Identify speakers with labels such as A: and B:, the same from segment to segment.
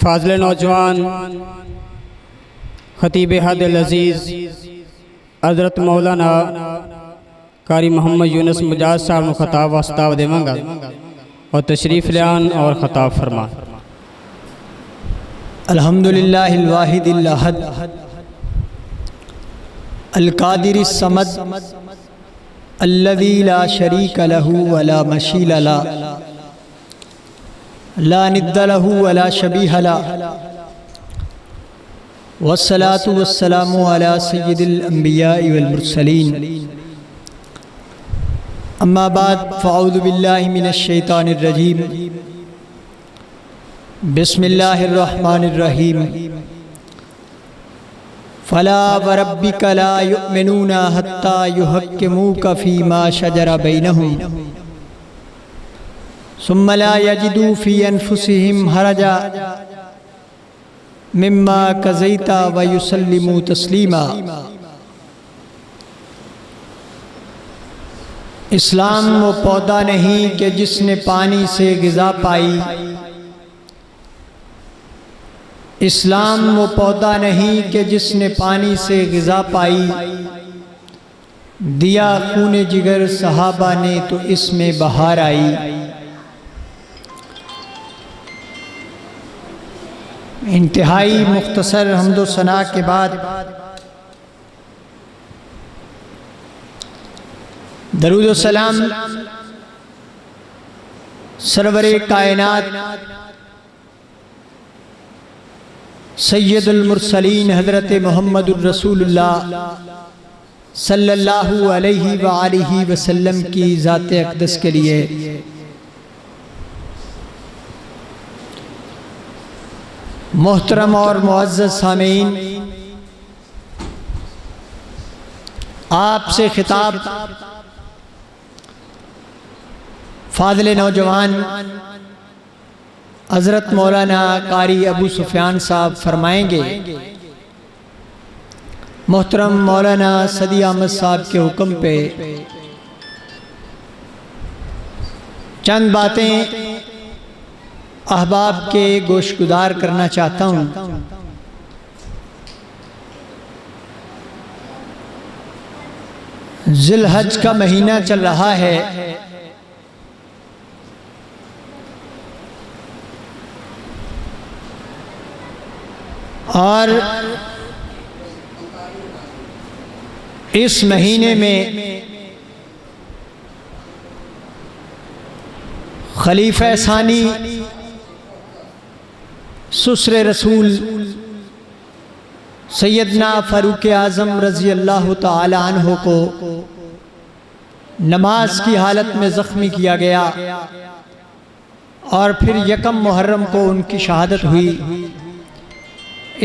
A: फाज़िल नौजवान खतीब हद अज़ीज़ हज़रत मौलाना कारी मोहम्मद यूनुस मुजाद साहब को खताब वास्ताव देवंगा और तशरीफ़ लियान और खताब फरमा।
B: अल्हम्दुलिल्लाहिल वाहिदिल अहद अल कादिरिस समद अल्लज़ी ला शरीक लहू वला मशील ला निद्द लहू वला शबीह ला वस्सलातु वस्सलामु अला सय्यिदिल अंबिया वल मुरसलीन अम्मा बाद फ़अऊज़ु बिल्लाहि मिनश शैतानिर रजीम बिस्मिल्लाहिर रहमानिर रहीम फ़ला वरब्बिका ला युमिनूना हत्ता युहक्किमूका फ़ीमा शजरा बैनहुम सुम्मा ला यजिदू फ़ी अनफुसिहिम हरजा मिम्मा क़ज़ैता व युसल्लिमू तस्लीमा। इस्लाम वो पौधा नहीं कि जिसने पानी से ग़िज़ा पाई, इस्लाम वो पौधा नहीं कि जिसने पानी से ग़िज़ा पाई, दिया खूने जिगर सहाबा ने तो इसमें बहार आई। इंतहाई मुख्तसर हम्दो सना के बाद दरूद सलाम सरवरे कायनात सैयदुल मुरसलीन हज़रत मुहम्मदुर रसूलुल्लाह सल्लल्लाहु अलैहि व आलिहि वसल्लम की ज़ात अक़दस के लिए मोहतरम और मुअज़्ज़ज़ सामीन, आपसे खिताब फाज़िल नौजवान हज़रत मौलाना कारी अबू सुफ़ियान साहब फरमाएंगे। मोहतरम मौलाना सदी अहमद साहब के हुक्म पे चंद बातें अहबाब के गोशगुजार करना चाहता हूँ। ज़िलहज का महीना चल रहा है और इस महीने में खलीफा सानी सुसरे रसूल सैयदना फ़ारूक आज़म रज़ी अल्लाह ताला अन्हो को नमाज की हालत में ज़ख्मी किया गया और फिर यकम मुहर्रम को उनकी शहादत हुई।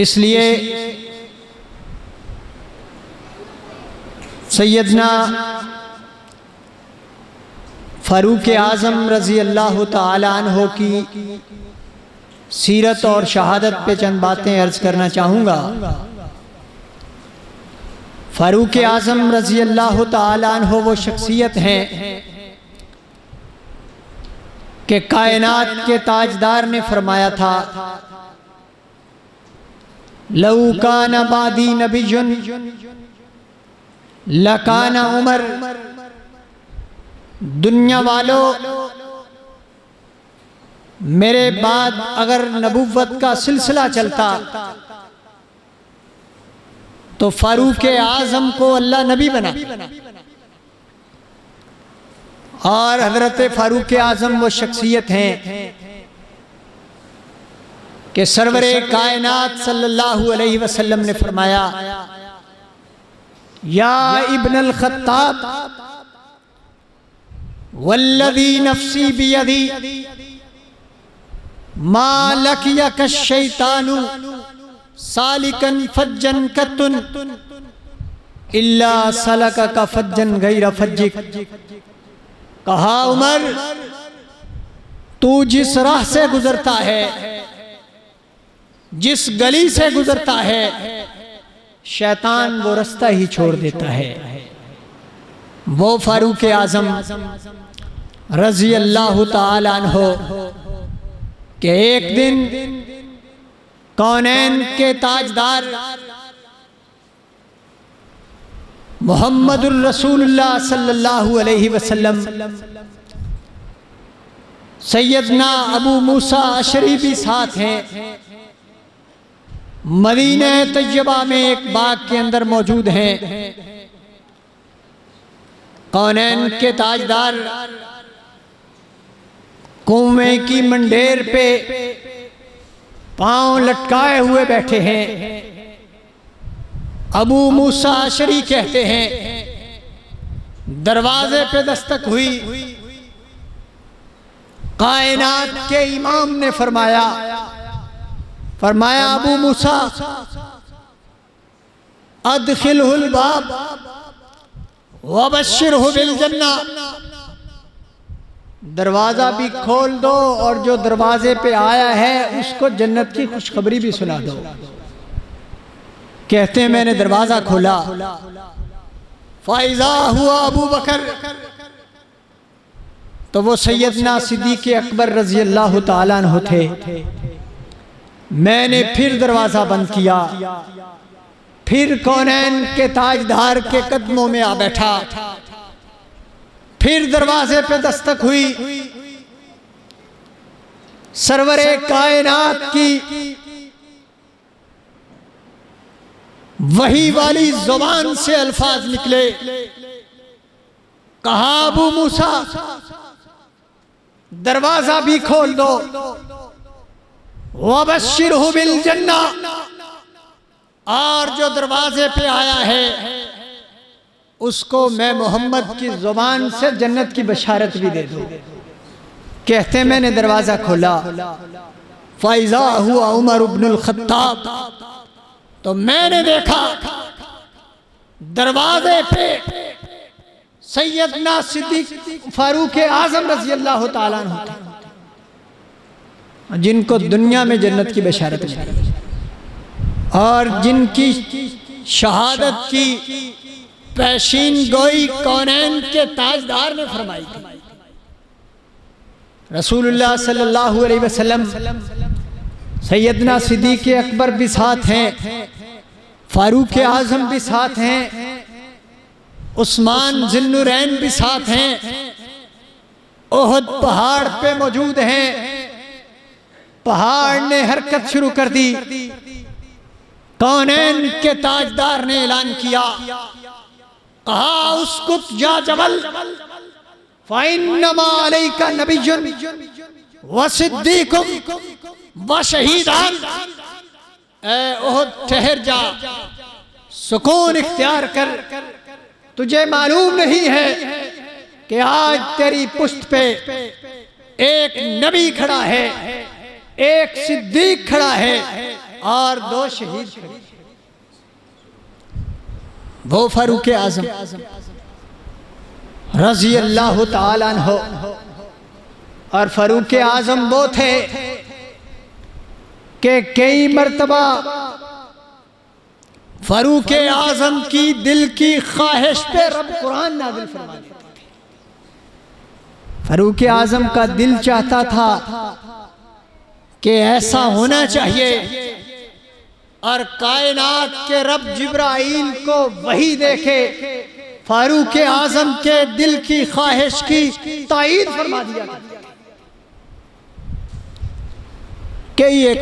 B: इसलिए सैयदना फ़ारूक आज़म रज़ी अल्लाह ताला अन्हो की सीरत और शहादत पे चंद बातें अर्ज करना चाहूँगा। फ़ारूक आज़म रज़ी अल्लाह ताला अन्हो वो शख्सियत हैं कि कायनात के ताजदार ने फरमाया था, लौ कान बादी नबियुन लकाना उमर। दुनिया वालों, मेरे बाद अगर नबुव्वत का सिलसिला चलता तो फारूक आज़म को अल्लाह नबी बना। और हज़रत फारूक आज़म वो शख्सियत हैं कि सरवरे कायनात सल्लल्लाहु अलैहि वसल्लम ने फरमाया, या इब्नल खत्ताब वल्लज़ी नफ्सी बियदी मा लकियक शैतानु सालिकन फज्जन कत्तुन इल्ला सलकका फज्जन गैर फज्जिक। कहा, उमर, तू जिस राह से गुजरता है, जिस गली से गुजरता है, शैतान वो रास्ता ही छोड़ देता है। वो फारूक आज़म रज़ी अल्लाह ताला अन्हो कि एक दिन कौनैन के ताजदार मुहम्मदुर रसूलुल्लाह सल्लल्लाहु अलैहि वसल्लम सैयदना अबू मूसा अशरी भी साथ हैं। मदीना तैयबा में एक बाग के अंदर मौजूद हैं। कौनैन के ताजदार कुएं की मंडेर पे पांव लटकाए हुए बैठे हैं। अबू मूसा अशरी कहते हैं, दरवाजे पे दस्तक हुई। कायनात के इमाम ने फरमाया अबू मूसा अदखिलहुल बाब वबश्शिरहु बिल जन्ना, दरवाजा भी खोल दो और जो दरवाजे पे आया है उसको जन्नत की खुशखबरी भी सुना दो। कहते हैं मैंने दरवाजा खोला, फाइजा हुआ अबू बकर, तो वो सैयदना सिद्दीक़ अकबर रज़ी अल्लाह ताला अन्हु थे। मैंने फिर दरवाजा बंद किया, फिर कौनैन के ताजदार के कदमों में आ बैठा। फिर दरवाजे पे दस्तक हुई। सरवरे कायनात की वही वाली जुबान से अल्फाज निकले, कहा अबू मूसा दरवाजा भी खोल दो, वबश्शिरहु बिल जन्ना, और जो दरवाजे पे आया है उसको मैं मोहम्मद की जुबान से जन्नत की बशारत भी दे दूं। कहते मैंने दरवाजा खोला, फाइजा हुआ उमर इब्नुल खत्ताब, तो मैंने देखा दरवाजे पे सैयदना सिद्दीक़ फारूक आज़म रज़ी अल्लाह ताला अन्हु थे, जिनको दुनिया में जन्नत की बशारत मिली और जिनकी शहादत की पेशीन गोई कौनैन के ताजदार ने फरमाई थी। रसूलुल्लाह सल्लल्लाहु अलैहि वसल्लम सैयदना सिद्दीक़ अकबर भी साथ हैं, फारूक आज़म भी साथ हैं, उस्मान ज़ुन्नुरैन भी साथ हैं। ओहद पहाड़ पे मौजूद हैं। पहाड़ ने हरकत शुरू कर दी। कौनैन के ताजदार ने ऐलान किया, कहा उसकुत या जबल फ़इन्नमा अलैका नबिय्युन व सिद्दीक़ुन व शहीदान, ए ओहद ठहर जा, सुकून इख्तियार कर। तुझे मालूम नहीं है कि आज तेरी पुश्त पे एक नबी खड़ा है, एक सिद्दीक खड़ा है और दो शहीद खड़े। वो फारूक आज़म रज़ी अल्लाह ताला अन्हु, और फारूक आज़म वो थे कि कई मर्तबा फारूक आज़म की दिल की ख्वाहिश पे रब कुरान नाज़िल फरमा देते थे। फारूक आज़म का दिल चाहता था कि ऐसा होना चाहिए, और कायनात के रब जिब्राइल को वही देखे, फारूक आज़म के दिल की ख्वाहिश की तायीद फरमा दिया। कई एक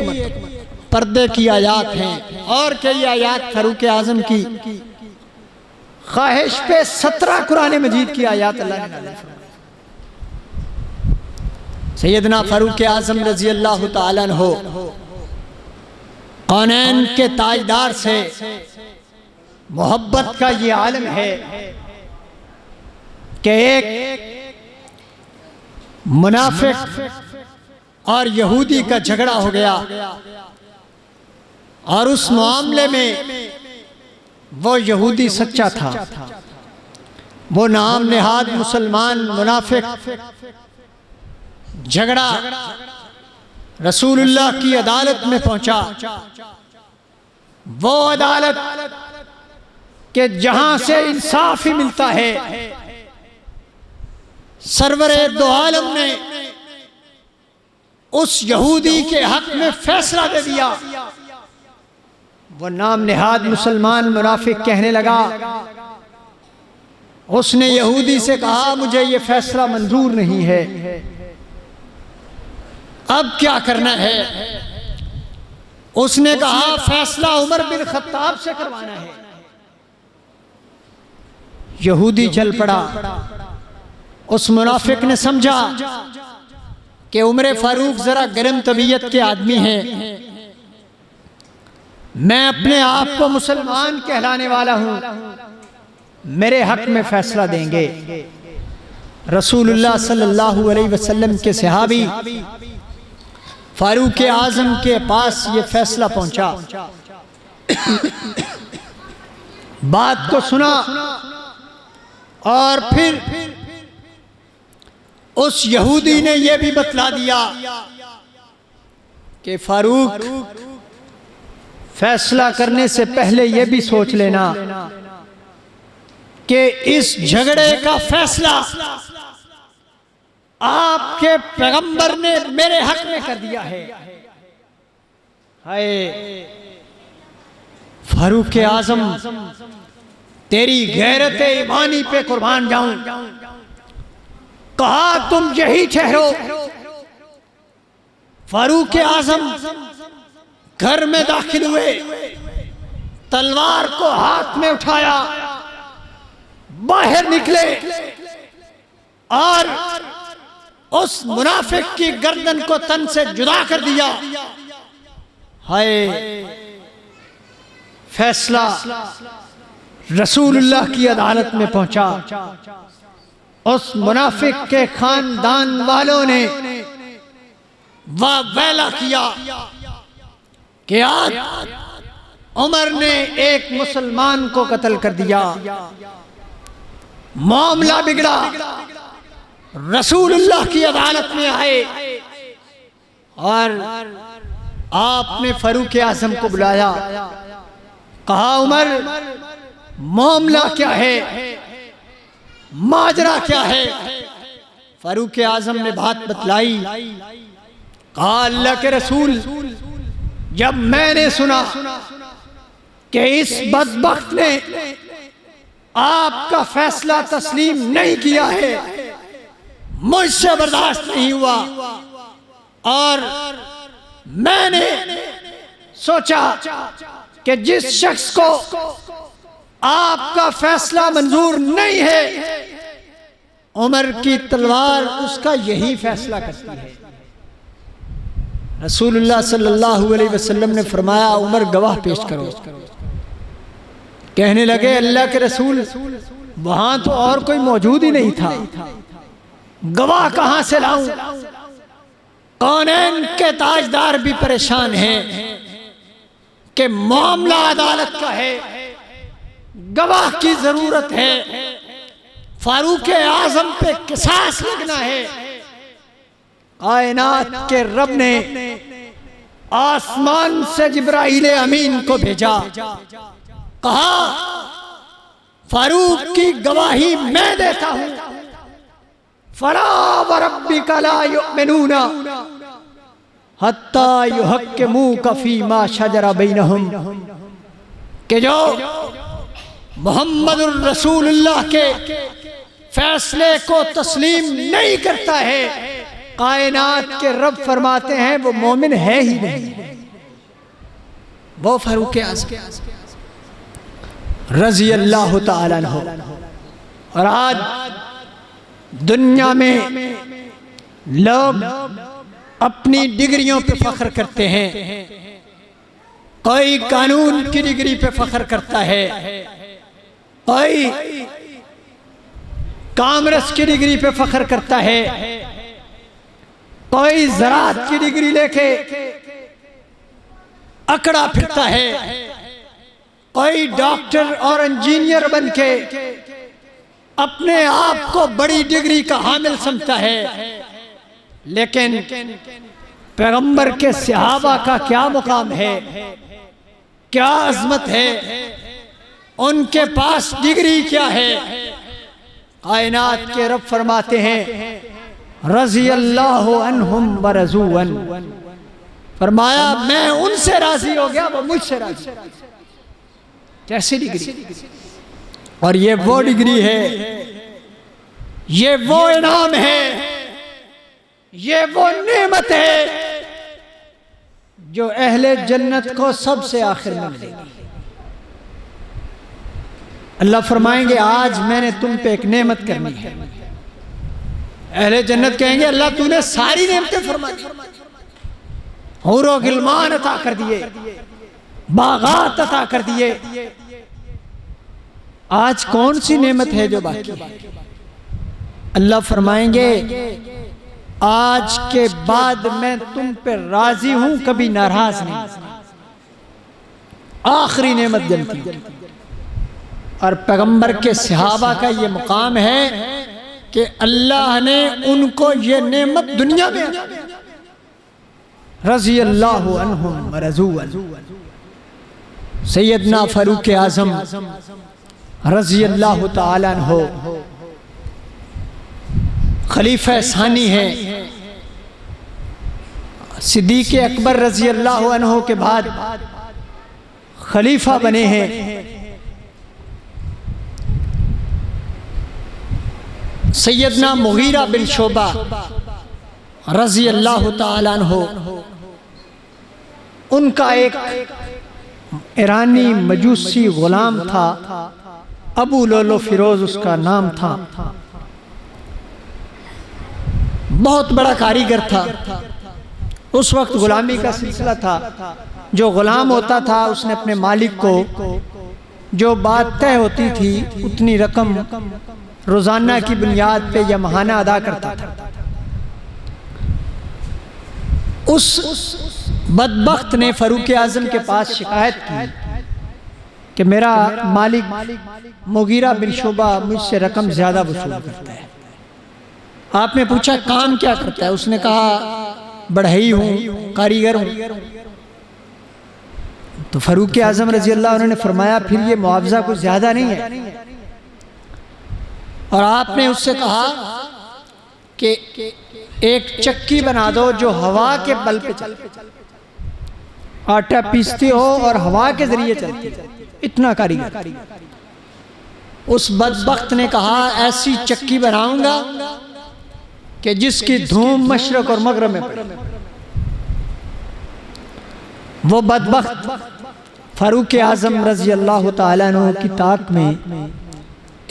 B: पर्दे की आयात हैं और कई आयात फारूक आज़म की ख्वाहिश पे 17 कुरान मजीद की आयात अल्लाह ने नाज़िल फरमाई। सैयदना फारूक आज़म रज़ी अल्लाह ताला अन्हु कौनैन के ताजदार से मोहब्बत का ये आलम है कि एक मुनाफिक और यहूदी का झगड़ा हो गया, और उस मामले में वो यहूदी सच्चा था। वो नाम नेहाद मुसलमान मुनाफिक झगड़ा रसूलुल्लाह की अदालत में पहुंचा। वो अदालत के जहां से इंसाफ ही मिलता है। सरवरे दो आलम ने उस यहूदी के हक में फैसला दे दिया वो नाम निहाद मुसलमान मुनाफिक कहने लगा, उसने यहूदी से कहा मुझे ये फैसला मंजूर नहीं है, अब क्या करना है? उसने कहा फैसला उमर बिन खत्ताब से करवाना है। यहूदी चल पड़ा। उस मुनाफिक ने समझा कि उमर फारूक जरा गर्म तबीयत के आदमी हैं, मैं अपने आप को मुसलमान कहलाने वाला हूं, मेरे हक में फैसला देंगे। रसूलुल्लाह सल्लल्लाहु अलैहि वसल्लम के सहाबी फारूक आजम के पास ये फैसला पहुंचा। बात को सुना और फिर उस यहूदी ने यह भी बतला दिया कि फारूक फैसला करने से पहले यह भी सोच लेना कि इस झगड़े का फैसला आपके पैगंबर ने मेरे हक में कर दिया है। हाय फारूक आजम, तेरी गैरत ईमानी पे कुर्बान जाऊं। कहा तुम यही ठहरो। फारूक आजम घर में दाखिल हुए, तलवार को हाथ में उठाया, बाहर निकले और उस मुनाफिक की गर्दन को तन से जुदा कर दिया। हाय फैसला रसूलुल्लाह की अदालत में पहुंचा। उस मुनाफिक के खानदान वालों ने वाह किया कि आज उमर ने एक मुसलमान को कत्ल कर दिया। मामला बिगड़ा। रसूलुल्लाह की अदालत में आए और आपने फारूक आजम को बुलाया। कहा उमर मामला क्या है, माजरा क्या है? फारूक आजम ने बात बतलाई। कहा अल्लाह के रसूल, जब मैंने सुना कि इस बदबख्त ने आपका फैसला तस्लीम नहीं किया है, मुझसे बर्दाश्त नहीं हुआ और मैंने सोचा कि जिस शख्स को आपका फैसला मंजूर नहीं है, उमर की तलवार उसका यही फैसला करती है। रसूलुल्लाह सल्लल्लाहु अलैहि वसल्लम ने फरमाया उमर गवाह पेश करो। कहने लगे अल्लाह के रसूल, वहां तो और कोई मौजूद ही नहीं था, गवाह कहां से लाऊं? कौनैन के ताजदार भी परेशान हैं कि मामला अदालत का है, गवाह की जरूरत है, फारूक आजम पे किसास लगना है। कायनात के रब ने आसमान से जिब्राइल अमीन को भेजा। कहा फारूक की गवाही मैं देता हूं। फला व रब्बिका ला युमिनूना हत्ता युहक्किमूका फीमा शजरा बैनहुम, कि जो मोहम्मदुर रसूलुल्लाह के फैसले को तस्लीम नहीं करता है, कायनात के रब फरमाते हैं वो मोमिन है ही नहीं। वो फारूक आज़म रज़ी अल्लाह तआला अन्हु। और आज दुनिया में लोग अपनी डिग्रियों पे फख्र करते हैं। कोई कानून की डिग्री पे फख्र करता है, कोई कॉमर्स की डिग्री पे फख्र करता है, कोई ज़राअत की डिग्री लेके अकड़ा फिरता है, कोई डॉक्टर और इंजीनियर बनके अपने आप को बड़ी डिग्री का हामिल समझता है। लेकिन पैगंबर के सहाबा का क्या मुकाम है, क्या अजमत है, उनके पास डिग्री क्या है? कायनात के रब फरमाते हैं रज़ी अल्लाहु अन्हुम व रज़ू अन, फरमाया मैं उनसे राजी हो गया, वो मुझसे राजी। कैसी डिग्री! और ये वो डिग्री है, ये वो इनाम है, ये वो नेमत है जो अहले जन्नत को सबसे आखिर में मिलेगी। अल्लाह फरमाएंगे आज मैंने तुम पे एक नेमत करनी है। अहले जन्नत कहेंगे अल्लाह तूने सारी नेमतें फरमा दी, हूरो गिलमान अता कर दिए, बागात अता कर दिए, आज कौन सी नेमत है जो बाकी है? अल्लाह फरमाएंगे आज के बाद मैं तुम पे राजी हूं, कभी नाराज नहीं। आखिरी नेमत जन्नती। और पैगंबर के सहाबा का ये मुकाम है कि अल्लाह ने उनको ये नेमत दुनिया में रज़ी अल्लाहु अन्हुम रज़ू सैयदना फारूक आज़म रज़ी अल्लाहु ताला अन्हु खलीफा सानी है, सिद्दीक़ अकबर रज़ी अल्लाहु अन्हु के बाद खलीफा बने हैं। सैयदना मुगीरा बिन शोबा रज़ी अल्लाहु ताला अन्हु, उनका एक ईरानी मजूसी गुलाम था, अबू लोलो फिरोज उसका नाम था। बहुत बड़ा कारीगर था। उस वक्त गुलामी का सिलसिला था। जो गुलाम होता था उसने अपने मालिक को जो बात तय होती थी उतनी रकम रोजाना की बुनियाद पे या महाना अदा करता था। उस बदबख्त ने फारूक आज़म के पास शिकायत की कि मेरा मालिक मुगीरा बिन शोबा मुझसे रकम ज्यादा वसूल करता है। आपने पूछा काम क्या करता है? उसने कहा बढ़ई हूँ, कारीगर हूँ। तो फारूक आज़म रज़ी अल्लाह अन्हु ने फरमाया फिर ये मुआवजा कुछ ज्यादा नहीं है। और आपने उससे कहा कि एक चक्की बना दो जो हवा के बल पे चलती, आटा पीसती हो और हवा के जरिए चलती, इतना कारीगर। उस बदबख्त ने कहा ऐसी चक्की बनाऊंगा कि जिसकी धूम मशरक और मगरब में पड़े। वो बदबख्त फारूक आज़म रज़ी अल्लाह ताला अन्हु की ताक में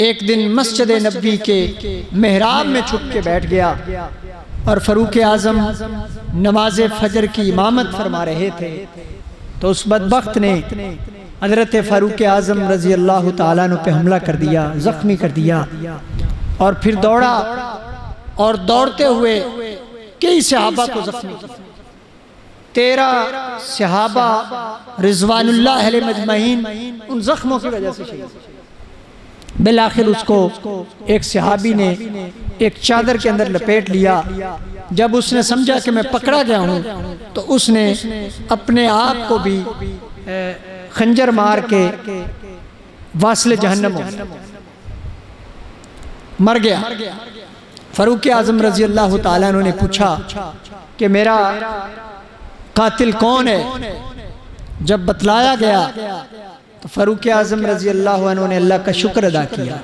B: एक दिन मस्जिद नबी के मेहराब में छुप के बैठ गया और फारूक आज़म नमाज फजर की इमामत फरमा रहे थे। तो उस बदबख्त ने हज़रत फारूक आज़म रज़ी अल्लाह ताला अन्हु पे हमला कर दिया, जख्मी कर दिया और फिर दौड़ा और दौड़ते हुए कई सहाबा को जख्मी किया। 13 सहाबा रिज़वानुल्लाह अलैहि मजमईन उन जख्मों की वजह से शहीद। बिलाखिर उसको एक सहाबी ने एक चादर के अंदर लपेट लिया। जब उसने समझा कि मैं पकड़ा गया हूँ तो उसने अपने आप को भी खंजर मार के वास्ले जहन्नम मर गया। फारूक आज़म रज़ी अल्लाह ताला अन्हु ने पूछा कि मेरा कातिल कौन है? जब बतलाया गया तो फारूक आज़म रज़ी अल्लाह अन्हु ने अल्लाह का शुक्र अदा किया,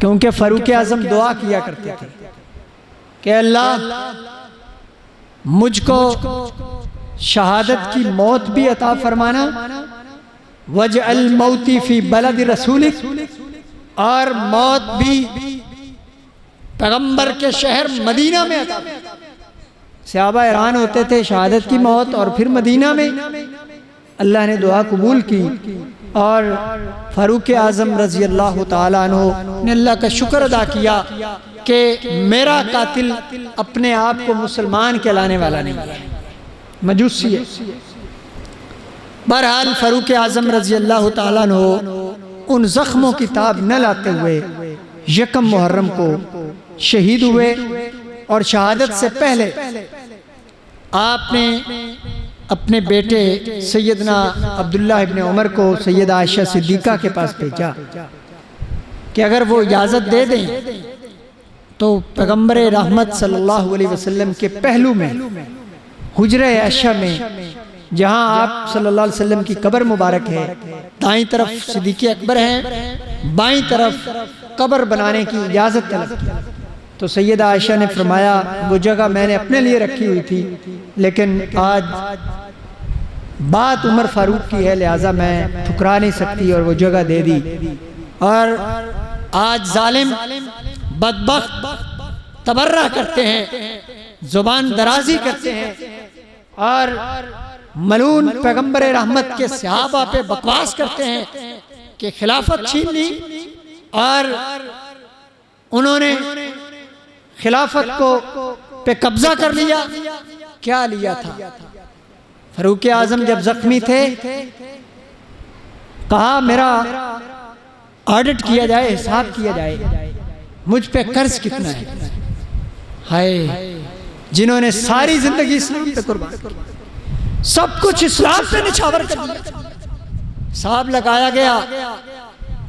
B: क्योंकि फारूक आज़म दुआ किया करते थे कि अल्लाह मुझको शहादत की मौत भी अता फरमाना, वजअल मौती फी बलद रसूलिक, और मौत भी पैगंबर के शहर मदीना में अता। सहाबा हैरान होते थे शहादत की मौत और फिर मदीना में। अल्लाह ने दुआ कबूल की और फारूक आज़म रज़ी अल्लाह ताला अन्हु ने अल्लाह का शुक्र अदा किया कि मेरा कातिल अपने आप को मुसलमान कहलाने वाला नहीं, मजूसी है। बहरहाल फारूक आज़म रज़ी अल्लाह ताला अन्हु उन जख्मों की ताब न लाते हुए यकम मुहर्रम को शहीद हुए और शहादत से पहले आपने अपने बेटे सैयदना अब्दुल्लाह इब्ने उमर को सैयदा आयशा सिद्दीक़ा के पास भेजा कि अगर वो इजाज़त दे दें तो पैगंबर रहमत सल्लल्लाहु अलैहि वसल्लम के पहलू में हुजरे आयशा में जहां आप सल्लल्लाहु अलैहि वसल्लम की कब्र मुबारक है, दाईं तरफ सिद्दीक़ अकबर है, बाईं तरफ कब्र बनाने की इजाज़त तलब की। तो सैयदा आयशा ने फरमाया वो जगह मैंने अपने लिए रखी हुई थी, लेकिन आज बात उमर फारूक की है, लिहाजा मैं ठुकरा नहीं सकती और वो जगह दे दी। और आज जालिम बदबख्त तबर्रा करते हैं, जुबान दराजी करते हैं और मलून पैगंबर रहमत के सहाबा पे बकवास करते हैं कि खिलाफत छीन ली और उन्होंने खिलाफत को पे कब्जा कर लिया। क्या लिया था? फारूक आजम जब जख्मी थे कहा मेरा ऑडिट किया जाए, हिसाब किया जाए, मुझ पे कर्ज कितना है। हाय, जिन्होंने सारी जिंदगी इस्लाम पे कुर्बान की, सब कुछ इस्लाम पे निछावर कर दिया। हिसाब लगाया गया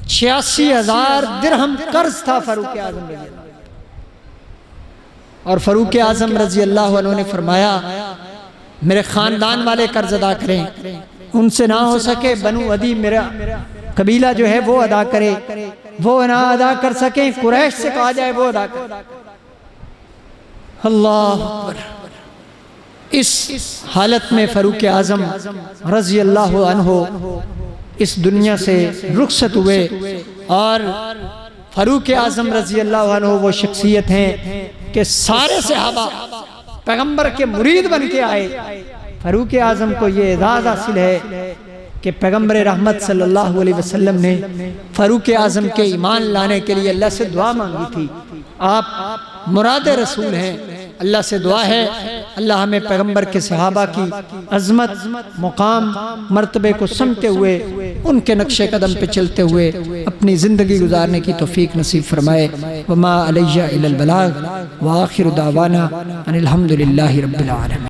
B: 86,000 दिरहम कर्ज था फारूक आजम रज़ी अल्लाह। और फारूक आजम रज़ी अल्लाह अन्हु ने फरमाया मेरे खानदान वाले कर्ज अदा करें, उनसे ना हो सके बनु अदी मेरा कबीला जो है वो अदा करे, वो ना अदा कर सके कुरैश से कहा जाए वो अदा करे। अल्लाह अकबर। इस हालत में फारूक आजम रज़ी अल्लाह अन्हु इस दुनिया से रुखसत हुए। और फारूक आजम रज़ी अल्लाह अन्हु वो शख्सियत हैं कि सारे सहाबा पैगंबर के मुरीद बन के आए। फारूक आजम को ये एजाज़ हासिल है कि पैगंबर रहमत सल्लल्लाहु अलैहि वसल्लम ने फारूक आजम के ईमान लाने के लिए अल्लाह से दुआ मांगी थी। आप मुराद रसूल हैं, अल्लाह से दुआ है अल्लाह हमें पैगंबर के सहाबा की अज़मत, मुकाम, मर्तबे को समझते हुए उनके नक्शे कदम पे चलते हुए अपनी ज़िंदगी गुजारने की तौफीक नसीब फरमाए। वमा अलैया इल्लल बलाग व आखिरु दावाना अनिल हम्दुलिल्लाहि रब्बिल आलमीन।